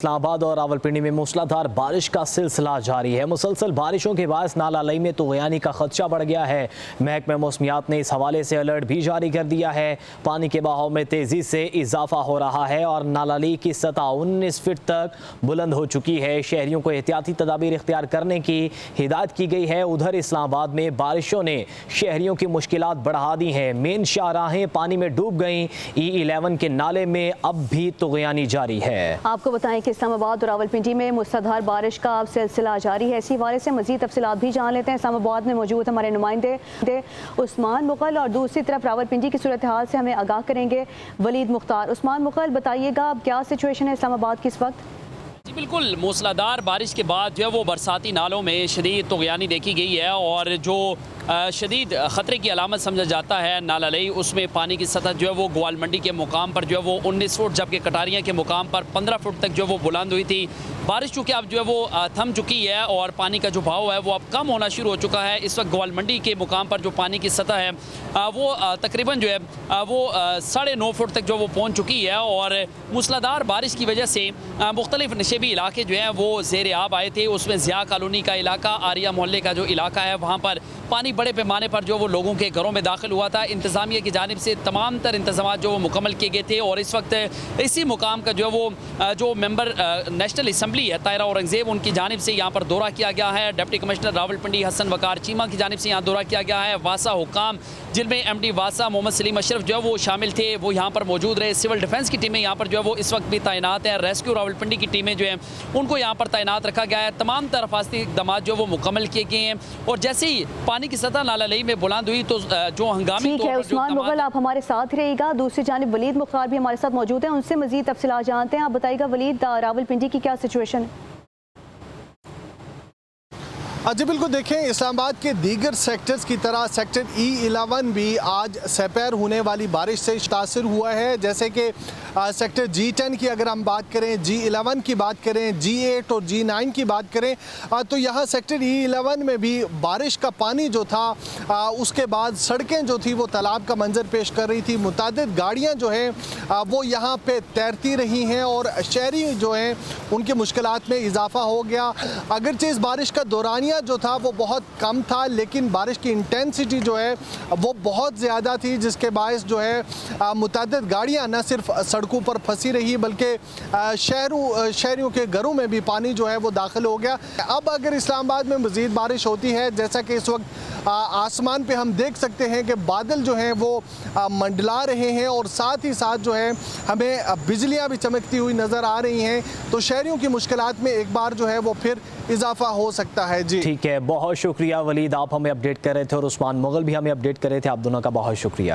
इस्लामाबाद और रावलपिंडी में मूसलाधार बारिश का सिलसिला जारी है। मुसलसल बारिशों के बाद नाला लई में तुग़यानी का खदशा बढ़ गया है। महकमा मौसमियात ने इस हवाले से अलर्ट भी जारी कर दिया है। पानी के बहाव में तेज़ी से इजाफा हो रहा है और नाला लई की सतह 19 फीट तक बुलंद हो चुकी है। शहरियों को एहतियाती तदाबीर इख्तियार करने की हिदायत की गई है। उधर इस्लामाबाद में बारिशों ने शहरियों की मुश्किलात बढ़ा दी हैं। मेन शाहराहें पानी में डूब गईं। E11 के नाले में अब भी तुग़यानी जारी है। आपको बताएं इस्लामाबाद और रावलपिंडी में मूसलाधार बारिश का अब सिलसिला जारी है। इसी हवाले से मजीद तफसीलात भी जान लेते हैं। इस्लामाबाद में मौजूद हमारे नुमाइंदे उस्मान मुग़ल और दूसरी तरफ रावलपिंडी की सूरत हाल से हमें आगाह करेंगे वलीद मुख्तार। उस्मान मुग़ल, बताइएगा अब क्या सिचुएशन है इस्लामाबाद की इस वक्त? जी बिल्कुल, मूसलाधार बारिश के बाद जो है वो बरसाती नालों में शदीद तुग़यानी देखी गई है और जो शदीद ख़तरे की अलामत समझा जाता है नाला लई, उसमें पानी की सतह जो है वो ग्वाल मंडी के मुकाम पर जो है वो 19 फुट जबकि कटारियाँ के मुकाम पर 15 फुट तक जो है वो बुलंद हुई थी। बारिश चूँकि अब जो है वो थम चुकी है और पानी का जो बहाव है वो अब कम होना शुरू हो चुका है। इस वक्त ग्वाल मंडी के मुकाम पर जो पानी की सतह है वो तकरीबन जो है वो 9.5 फुट तक जो वो पहुँच चुकी है और मूसलाधार बारिश की वजह से मुख्तलिफ नशेबी इलाके जो हैं वो ज़ेर आब आए थे। उसमें ज़िया कॉलोनी का इलाका, आरिया मोहल्ले का जो इलाका है वहाँ पर पानी बड़े पैमाने पर जो वो लोगों के घरों में दाखिल हुआ था। इंतज़ामिया की जानिब से तमाम तर इंतज़ाम जो वो मुकम्मल किए गए थे और इस वक्त इसी मुकाम का जो है वो जो मेंबर नेशनल असम्बली है ताहिरा औरंगज़ेब, उनकी जानिब से यहाँ पर दौरा किया गया है। डिप्टी कमिश्नर रावलपिंडी हसन वकार चीमा की जानिब से यहाँ दौरा किया गया है। वासा हुकाम जिनमें MD वासा मोहम्मद सलीम अशरफ जो है वो शामिल थे, वो यहाँ पर मौजूद रहे। सिविल डिफेंस की टीमें यहाँ पर जो है वो इस वक्त भी तैनात हैं। रेस्क्यू रावलपिंडी की टीमें जो हैं उनको यहाँ पर तैनात रखा गया है। तमाम तरह हिफाजती इक़दाम जो वो मुकम्मल किए गए हैं और जैसे ही पानी की सतह नाला लई में बुलंद हुई तो जो हंगामी ठीक है उस्मान मुग़ल, आप हमारे साथ रहिएगा। दूसरी जानिब वलीद मुख्तार भी हमारे साथ मौजूद हैं, उनसे मजीद तफसीलात जानते हैं। आप बताइएगा वलीद, रावलपिंडी की क्या सिचुएशन है? जी बिल्कुल, देखें इस्लामाबाद के दीगर सेक्टर्स की तरह सेक्टर E11 भी आज सपैर होने वाली बारिश से मुतासिर हुआ है। जैसे कि सेक्टर G10 की अगर हम बात करें, G11 की बात करें, G8 और G9 की बात करें तो यहाँ सेक्टर E11 में भी बारिश का पानी जो था उसके बाद सड़कें जो थी वो तालाब का मंजर पेश कर रही थी। मुतादिद गाड़ियाँ जो हैं वो यहाँ पे तैरती रही हैं और शहरी जो हैं उनकी मुश्किलात में इजाफा हो गया। अगरचे इस बारिश का दौरानिया जो था वो बहुत कम था, लेकिन बारिश की इंटेंसिटी जो है वो बहुत ज़्यादा थी, जिसके बायस जो है मुतअद्दिद गाड़ियाँ न सिर्फ सड़कों पर फंसी रही बल्कि शहरियों के घरों में भी पानी जो है वो दाखिल हो गया। अब अगर इस्लामाबाद में मज़ीद बारिश होती है, जैसा कि इस वक्त आसमान पे हम देख सकते हैं कि बादल जो हैं वो मंडला रहे हैं और साथ ही साथ जो है हमें बिजलियाँ भी चमकती हुई नज़र आ रही हैं, तो शहरियों की मुश्किलात में एक बार जो है वो फिर इजाफा हो सकता है। जी ठीक है, बहुत शुक्रिया वलीद, आप हमें अपडेट कर रहे थे और उस्मान मुग़ल भी हमें अपडेट कर रहे थे। आप दोनों का बहुत शुक्रिया।